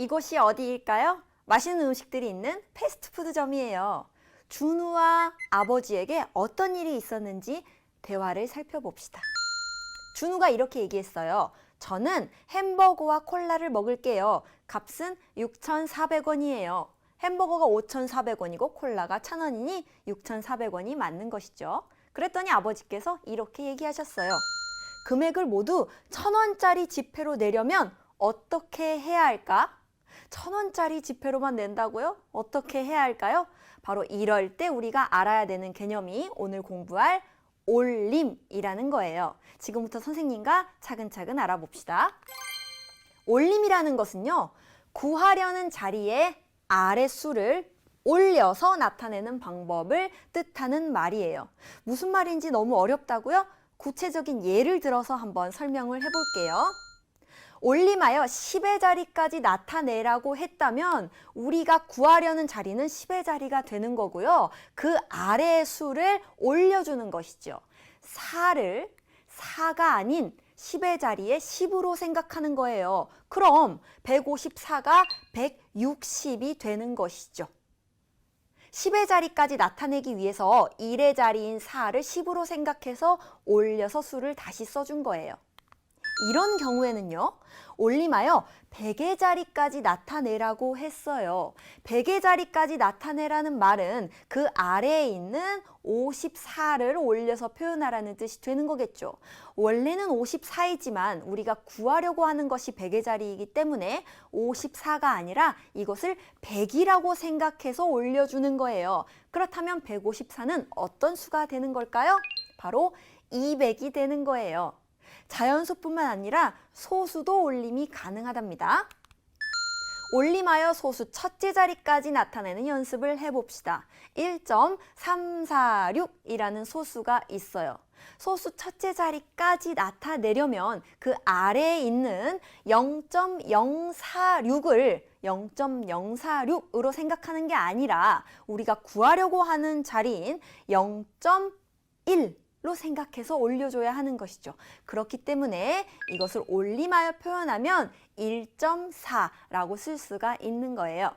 이곳이 어디일까요? 맛있는 음식들이 있는 패스트푸드점이에요. 준우와 아버지에게 어떤 일이 있었는지 대화를 살펴봅시다. 준우가 이렇게 얘기했어요. 저는 햄버거와 콜라를 먹을게요. 값은 6,400원이에요. 햄버거가 5,400원이고 콜라가 1,000원이니 6,400원이 맞는 것이죠. 그랬더니 아버지께서 이렇게 얘기하셨어요. 금액을 모두 1,000원짜리 지폐로 내려면 어떻게 해야 할까? 1,000원짜리 지폐로만 낸다고요? 어떻게 해야 할까요? 바로 이럴 때 우리가 알아야 되는 개념이 오늘 공부할 올림이라는 거예요. 지금부터 선생님과 차근차근 알아봅시다. 올림이라는 것은요, 구하려는 자리에 아랫수를 올려서 나타내는 방법을 뜻하는 말이에요. 무슨 말인지 너무 어렵다고요? 구체적인 예를 들어서 한번 설명을 해볼게요. 올림하여 10의 자리까지 나타내라고 했다면 우리가 구하려는 자리는 10의 자리가 되는 거고요. 그 아래의 수를 올려주는 것이죠. 4가 아닌 10의 자리에 10으로 생각하는 거예요. 그럼 154가 160이 되는 것이죠. 10의 자리까지 나타내기 위해서 1의 자리인 4를 10으로 생각해서 올려서 수를 다시 써준 거예요. 이런 경우에는요, 올림하여 100의 자리까지 나타내라고 했어요. 100의 자리까지 나타내라는 말은 그 아래에 있는 54를 올려서 표현하라는 뜻이 되는 거겠죠. 원래는 54이지만 우리가 구하려고 하는 것이 100의 자리이기 때문에 54가 아니라 이것을 100이라고 생각해서 올려주는 거예요. 그렇다면 154는 어떤 수가 되는 걸까요? 바로 200이 되는 거예요. 자연수뿐만 아니라 소수도 올림이 가능하답니다. 올림하여 소수 첫째 자리까지 나타내는 연습을 해봅시다. 1.346이라는 소수가 있어요. 소수 첫째 자리까지 나타내려면 그 아래에 있는 0.046을 0.046으로 생각하는 게 아니라 우리가 구하려고 하는 자리인 0.1 로 생각해서 올려줘야 하는 것이죠. 그렇기 때문에 이것을 올림하여 표현하면 1.4라고 쓸 수가 있는 거예요.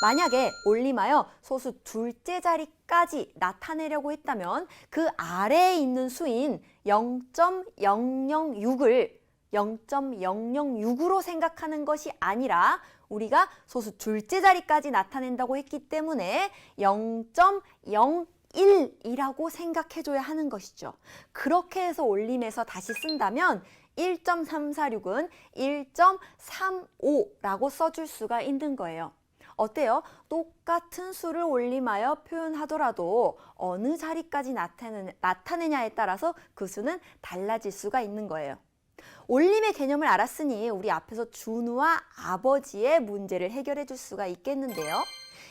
만약에 올림하여 소수 둘째 자리까지 나타내려고 했다면 그 아래에 있는 수인 0.006을 0.006으로 생각하는 것이 아니라 우리가 소수 둘째 자리까지 나타낸다고 했기 때문에 0.01이라고 생각해줘야 하는 것이죠. 그렇게 해서 올림해서 다시 쓴다면 1.346은 1.35라고 써줄 수가 있는 거예요. 어때요? 똑같은 수를 올림하여 표현하더라도 어느 자리까지 나타내냐에 따라서 그 수는 달라질 수가 있는 거예요. 올림의 개념을 알았으니 우리 앞에서 준우와 아버지의 문제를 해결해 줄 수가 있겠는데요.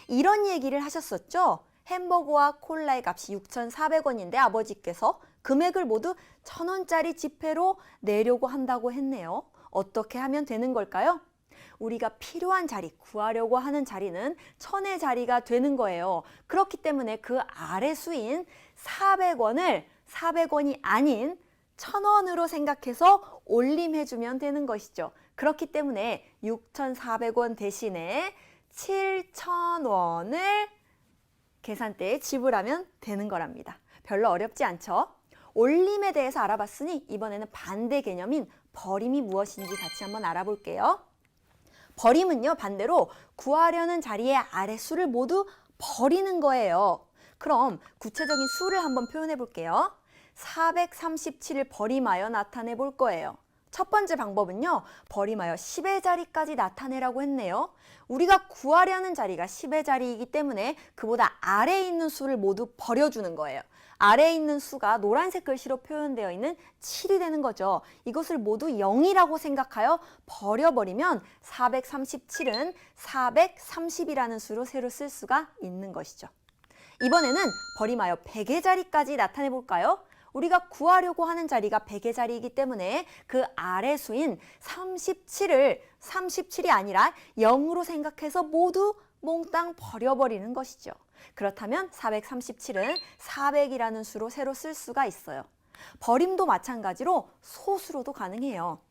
이런 얘기를 하셨었죠? 햄버거와 콜라의 값이 6,400원인데 아버지께서 금액을 모두 1,000원짜리 지폐로 내려고 한다고 했네요. 어떻게 하면 되는 걸까요? 우리가 필요한 자리, 구하려고 하는 자리는 1,000의 자리가 되는 거예요. 그렇기 때문에 그 아래 수인 400원이 아닌 1,000원으로 생각해서 올림해주면 되는 것이죠. 그렇기 때문에 6,400원 대신에 7,000원을 계산대에 지불하면 되는 거랍니다. 별로 어렵지 않죠? 올림에 대해서 알아봤으니 이번에는 반대 개념인 버림이 무엇인지 같이 한번 알아볼게요. 버림은요, 반대로 구하려는 자리의 아래 수를 모두 버리는 거예요. 그럼 구체적인 수를 한번 표현해 볼게요. 437을 버림하여 나타내 볼 거예요. 첫 번째 방법은요, 버림하여 10의 자리까지 나타내라고 했네요. 우리가 구하려는 자리가 10의 자리이기 때문에 그보다 아래에 있는 수를 모두 버려주는 거예요. 아래에 있는 수가 노란색 글씨로 표현되어 있는 7이 되는 거죠. 이것을 모두 0이라고 생각하여 버려버리면 437은 430이라는 수로 새로 쓸 수가 있는 것이죠. 이번에는 버림하여 100의 자리까지 나타내 볼까요? 우리가 구하려고 하는 자리가 100의 자리이기 때문에 그 아래 수인 37이 아니라 0으로 생각해서 모두 몽땅 버려버리는 것이죠. 그렇다면 437은 400이라는 수로 새로 쓸 수가 있어요. 버림도 마찬가지로 소수로도 가능해요.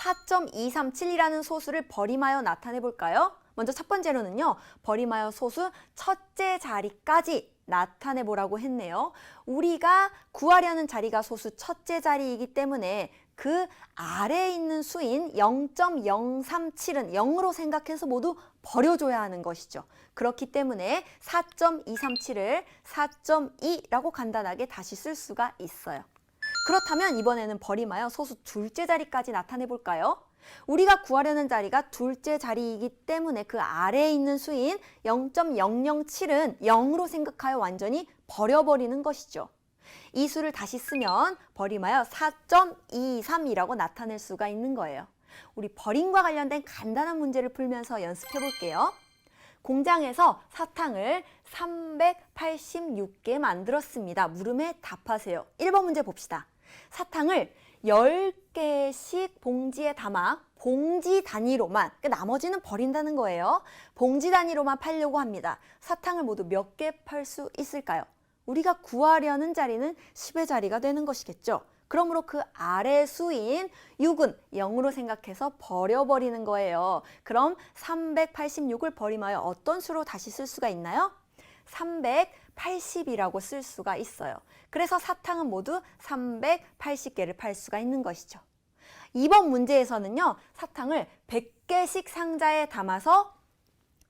4.237이라는 소수를 버림하여 나타내 볼까요? 먼저 첫 번째로는요, 버림하여 소수 첫째 자리까지 나타내 보라고 했네요. 우리가 구하려는 자리가 소수 첫째 자리이기 때문에 그 아래에 있는 수인 0.037은 0으로 생각해서 모두 버려줘야 하는 것이죠. 그렇기 때문에 4.237을 4.2라고 간단하게 다시 쓸 수가 있어요. 그렇다면 이번에는 버림하여 소수 둘째 자리까지 나타내 볼까요? 우리가 구하려는 자리가 둘째 자리이기 때문에 그 아래에 있는 수인 0.007은 0으로 생각하여 완전히 버려버리는 것이죠. 이 수를 다시 쓰면 버림하여 4.23이라고 나타낼 수가 있는 거예요. 우리 버림과 관련된 간단한 문제를 풀면서 연습해 볼게요. 공장에서 사탕을 386개 만들었습니다. 물음에 답하세요. 1번 문제 봅시다. 사탕을 10개씩 봉지에 담아 봉지 단위로만, 나머지는 버린다는 거예요. 봉지 단위로만 팔려고 합니다. 사탕을 모두 몇 개 팔 수 있을까요? 우리가 구하려는 자리는 10의 자리가 되는 것이겠죠. 그러므로 그 아래 수인 6은 0으로 생각해서 버려버리는 거예요. 그럼 386을 버림하여 어떤 수로 다시 쓸 수가 있나요? 380이라고 쓸 수가 있어요. 그래서 사탕은 모두 380개를 팔 수가 있는 것이죠. 이번 문제에서는요, 사탕을 100개씩 상자에 담아서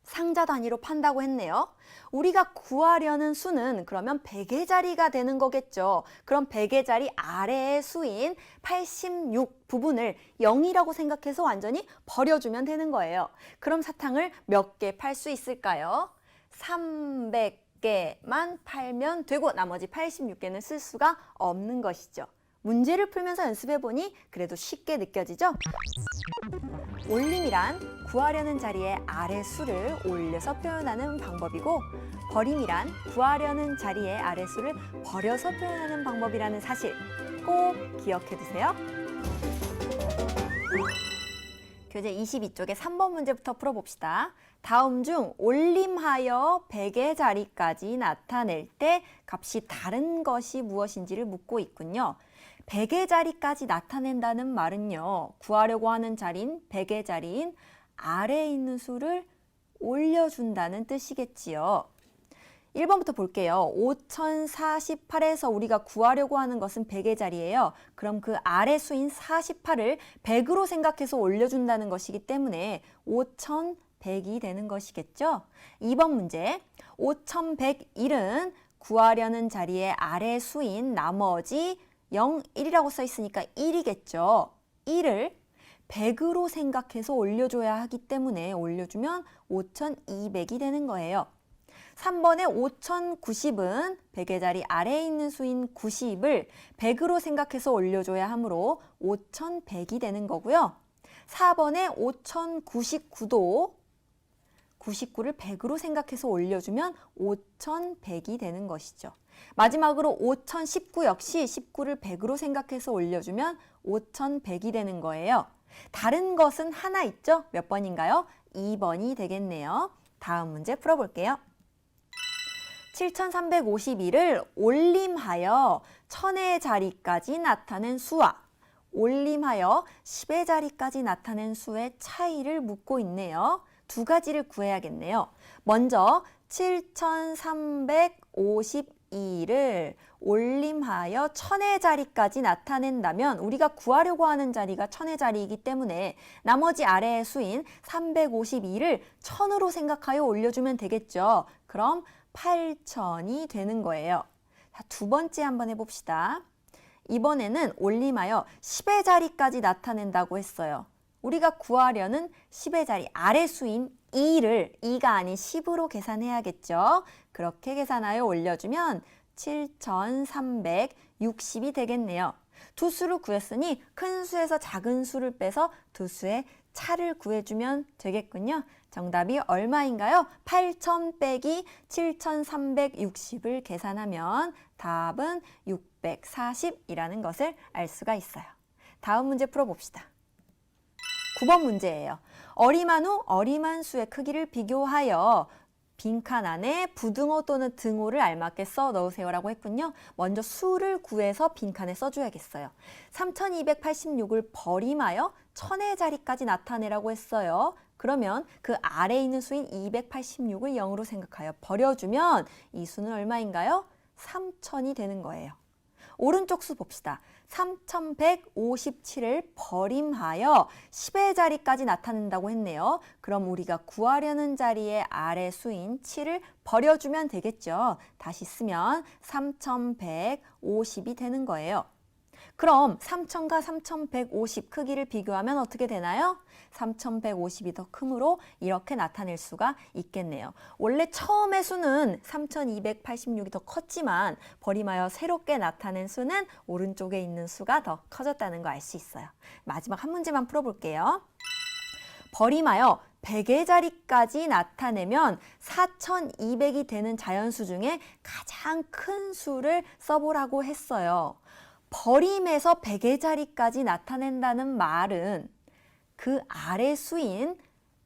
상자 단위로 판다고 했네요. 우리가 구하려는 수는 그러면 100의 자리가 되는 거겠죠. 그럼 100의 자리 아래의 수인 86 부분을 0이라고 생각해서 완전히 버려주면 되는 거예요. 그럼 사탕을 몇 개 팔 수 있을까요? 300개만 팔면 되고 나머지 86개는 쓸 수가 없는 것이죠. 문제를 풀면서 연습해보니 그래도 쉽게 느껴지죠? 올림이란 구하려는 자리에 아래 수를 올려서 표현하는 방법이고, 버림이란 구하려는 자리에 아래 수를 버려서 표현하는 방법이라는 사실 꼭 기억해 두세요. 교재 22쪽의 3번 문제부터 풀어봅시다. 다음 중 올림하여 100의 자리까지 나타낼 때 값이 다른 것이 무엇인지를 묻고 있군요. 100의 자리까지 나타낸다는 말은요, 구하려고 하는 자리인 100의 자리인 아래에 있는 수를 올려준다는 뜻이겠지요. 1번부터 볼게요. 5048에서 우리가 구하려고 하는 것은 100의 자리예요. 그럼 그 아래 수인 48을 100으로 생각해서 올려준다는 것이기 때문에 5100이 되는 것이겠죠. 2번 문제, 5101은 구하려는 자리의 아래 수인 나머지 0, 1이라고 써 있으니까 1이겠죠. 1을 100으로 생각해서 올려줘야 하기 때문에 올려주면 5200이 되는 거예요. 3번의 5090은 100의 자리 아래에 있는 수인 90을 100으로 생각해서 올려줘야 하므로 5100이 되는 거고요. 4번의 5099도 99를 100으로 생각해서 올려주면 5100이 되는 것이죠. 마지막으로 5019 역시 19를 100으로 생각해서 올려주면 5100이 되는 거예요. 다른 것은 하나 있죠? 몇 번인가요? 2번이 되겠네요. 다음 문제 풀어볼게요. 7351을 올림하여 1000의 자리까지 나타낸 수와 올림하여 10의 자리까지 나타낸 수의 차이를 묻고 있네요. 두 가지를 구해야겠네요. 먼저 7352를 올림하여 1000의 자리까지 나타낸다면 우리가 구하려고 하는 자리가 1000의 자리이기 때문에 나머지 아래의 수인 352를 1000으로 생각하여 올려주면 되겠죠. 그럼 8000이 되는 거예요. 자, 두 번째 한번 해봅시다. 이번에는 올림하여 10의 자리까지 나타낸다고 했어요. 우리가 구하려는 10의 자리 아래 수인 2를 2가 아닌 10으로 계산해야겠죠. 그렇게 계산하여 올려주면 7360이 되겠네요. 두 수를 구했으니 큰 수에서 작은 수를 빼서 두 수의 차를 구해주면 되겠군요. 정답이 얼마인가요? 8000 빼기 7360을 계산하면 답은 640이라는 것을 알 수가 있어요. 다음 문제 풀어봅시다. 9번 문제예요. 어림한 후 어림한 수의 크기를 비교하여 빈칸 안에 부등호 또는 등호를 알맞게 써 넣으세요라고 했군요. 먼저 수를 구해서 빈칸에 써줘야겠어요. 3286을 버림하여 1000의 자리까지 나타내라고 했어요. 그러면 그 아래에 있는 수인 286을 0으로 생각하여 버려주면 이 수는 얼마인가요? 3000이 되는 거예요. 오른쪽 수 봅시다. 3157을 버림하여 10의 자리까지 나타낸다고 했네요. 그럼 우리가 구하려는 자리의 아래 수인 7을 버려주면 되겠죠. 다시 쓰면 3150이 되는 거예요. 그럼 3000과 3150 크기를 비교하면 어떻게 되나요? 3150이 더 크므로 이렇게 나타낼 수가 있겠네요. 원래 처음의 수는 3286이 더 컸지만 버림하여 새롭게 나타낸 수는 오른쪽에 있는 수가 더 커졌다는 거 알 수 있어요. 마지막 한 문제만 풀어볼게요. 버림하여 100의 자리까지 나타내면 4200이 되는 자연수 중에 가장 큰 수를 써보라고 했어요. 버림해서 100의 자리까지 나타낸다는 말은 그 아래 수인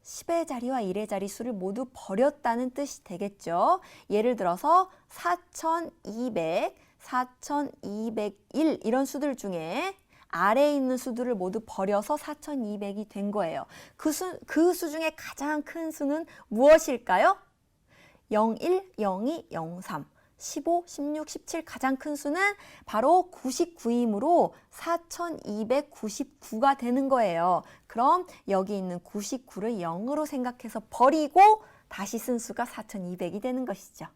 10의 자리와 1의 자리 수를 모두 버렸다는 뜻이 되겠죠. 예를 들어서 4200, 4201 이런 수들 중에 아래에 있는 수들을 모두 버려서 4200이 된 거예요. 그 수 중에 가장 큰 수는 무엇일까요? 01, 02, 03. 15, 16, 17 가장 큰 수는 바로 99이므로 4299가 되는 거예요. 그럼 여기 있는 99를 0으로 생각해서 버리고 다시 쓴 수가 4200이 되는 것이죠.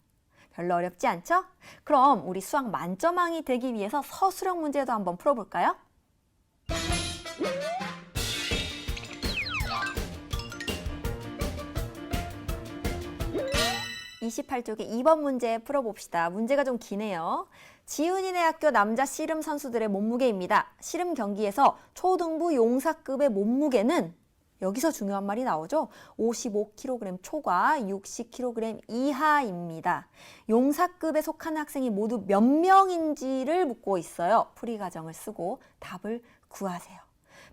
별로 어렵지 않죠? 그럼 우리 수학 만점왕이 되기 위해서 서술형 문제도 한번 풀어볼까요? 28쪽의 2번 문제 풀어봅시다. 문제가 좀 기네요. 지훈이네 학교 남자 씨름 선수들의 몸무게입니다. 씨름 경기에서 초등부 용사급의 몸무게는 여기서 중요한 말이 나오죠. 55kg 초과 60kg 이하입니다. 용사급에 속하는 학생이 모두 몇 명인지를 묻고 있어요. 풀이 과정을 쓰고 답을 구하세요.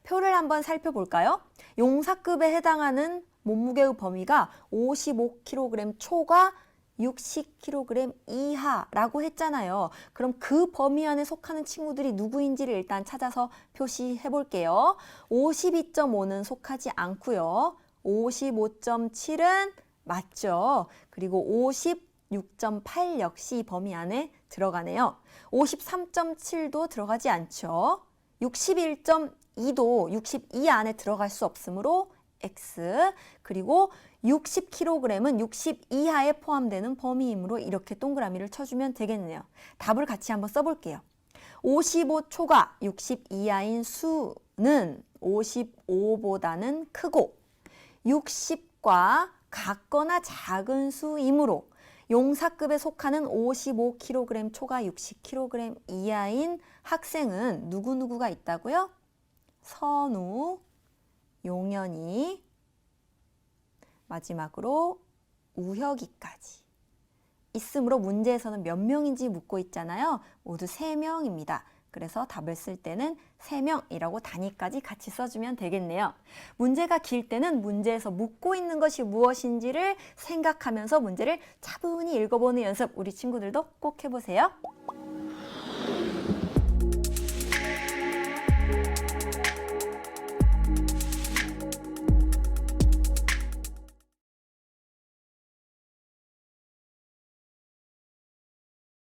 표를 한번 살펴볼까요? 용사급에 해당하는 몸무게의 범위가 55kg 초과 60kg 이하라고 했잖아요. 그럼 그 범위 안에 속하는 친구들이 누구인지를 일단 찾아서 표시해 볼게요. 52.5는 속하지 않고요. 55.7은 맞죠. 그리고 56.8 역시 범위 안에 들어가네요. 53.7도 들어가지 않죠. 61.2도 62 안에 들어갈 수 없으므로 X, 그리고 60kg은 60 이하에 포함되는 범위이므로 이렇게 동그라미를 쳐주면 되겠네요. 답을 같이 한번 써볼게요. 55초가 60 이하인 수는 55보다는 크고 60과 같거나 작은 수이므로 용사급에 속하는 55kg 초과 60kg 이하인 학생은 누구누구가 있다고요? 선우, 용현이, 마지막으로 우혁이까지 있으므로 문제에서는 몇 명인지 묻고 있잖아요. 모두 3명입니다. 그래서 답을 쓸 때는 3명이라고 단위까지 같이 써주면 되겠네요. 문제가 길 때는 문제에서 묻고 있는 것이 무엇인지를 생각하면서 문제를 차분히 읽어보는 연습 우리 친구들도 꼭 해보세요.